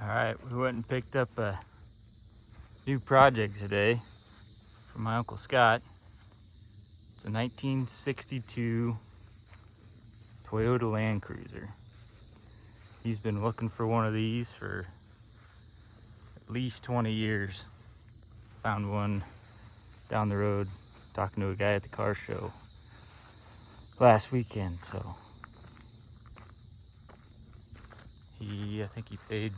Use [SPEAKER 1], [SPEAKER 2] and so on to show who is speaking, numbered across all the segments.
[SPEAKER 1] Alright, we went and picked up a new project today from my Uncle Scott. It's a 1962 Toyota Land Cruiser. He's been looking for one of these for at least 20 years. Found one down the road talking to a guy at the car show last weekend, so I think he paid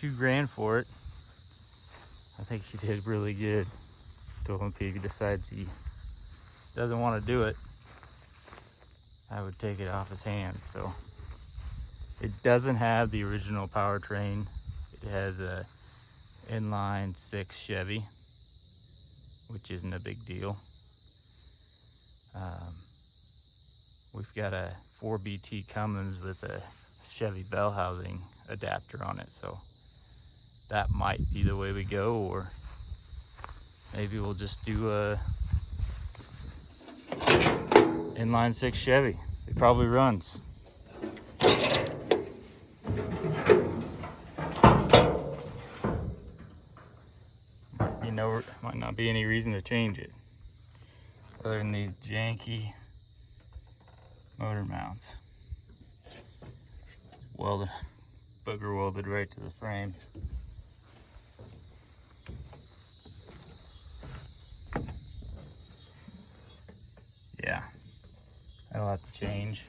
[SPEAKER 1] $2,000 for it. I think he did really good. Told him if he decides he doesn't want to do it, I would take it off his hands. So it doesn't have the original powertrain. It has a inline 6 Chevy, which isn't a big deal. We've got a 4BT Cummins with a Chevy bell housing adapter on it, so that might be the way we go, or maybe we'll just do a inline 6 Chevy. It probably runs. Might not be any reason to change it other than these janky motor mounts. Booger welded right to the frame. Yeah, that'll have to change.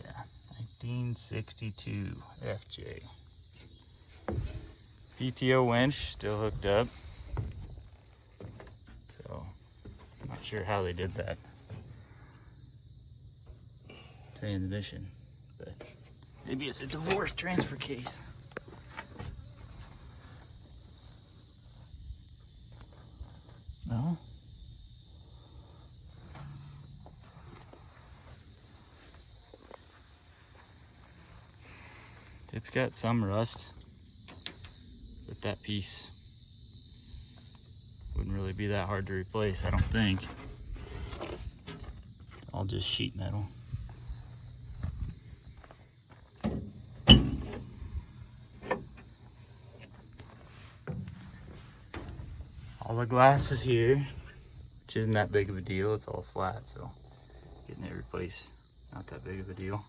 [SPEAKER 1] Yeah, 1962 FJ. PTO winch still hooked up. So, I'm not sure how they did that transmission, but maybe it's a divorce transfer case. No? It's got some rust, but that piece wouldn't really be that hard to replace, I don't think. All just sheet metal. All the glass is here, which isn't that big of a deal. It's all flat, so getting it replaced, not that big of a deal.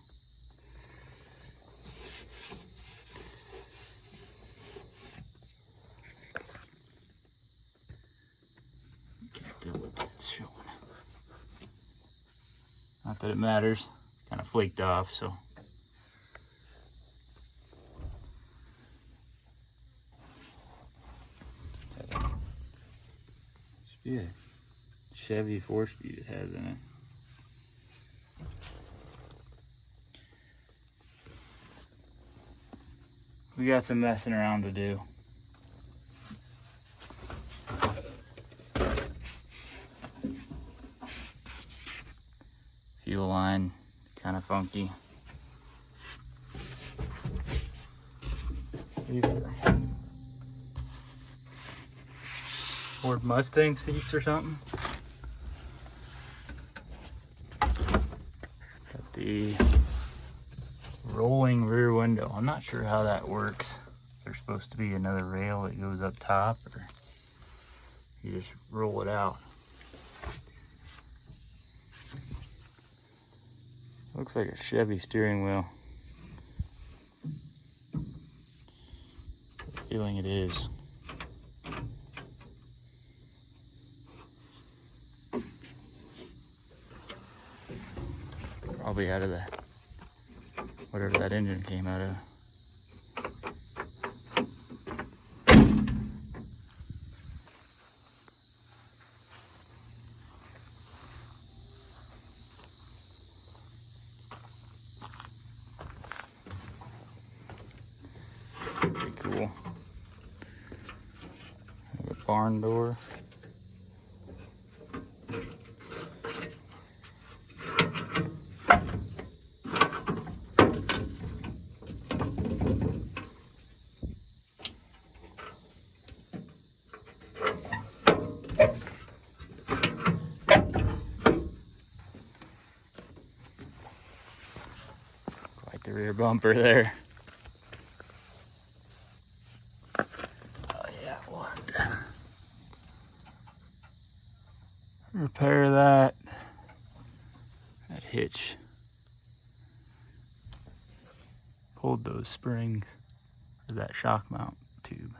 [SPEAKER 1] Can't tell what that's showing. Not that it matters. Kind of flaked off, so. Yeah, Chevy 4-speed it has in it. We got some messing around to do. Fuel line, kind of funky. These are Ford Mustang seats or something. Got the rolling rear window. I'm not sure how that works. There's supposed to be another rail that goes up top, or you just roll it out. Looks like a Chevy steering wheel. I have a feeling it is. Probably out of the whatever that engine came out of. Pretty cool. Have a barn door. the rear bumper there. Oh yeah, we'll have to repair that hitch. Pulled those springs, or that shock mount tube.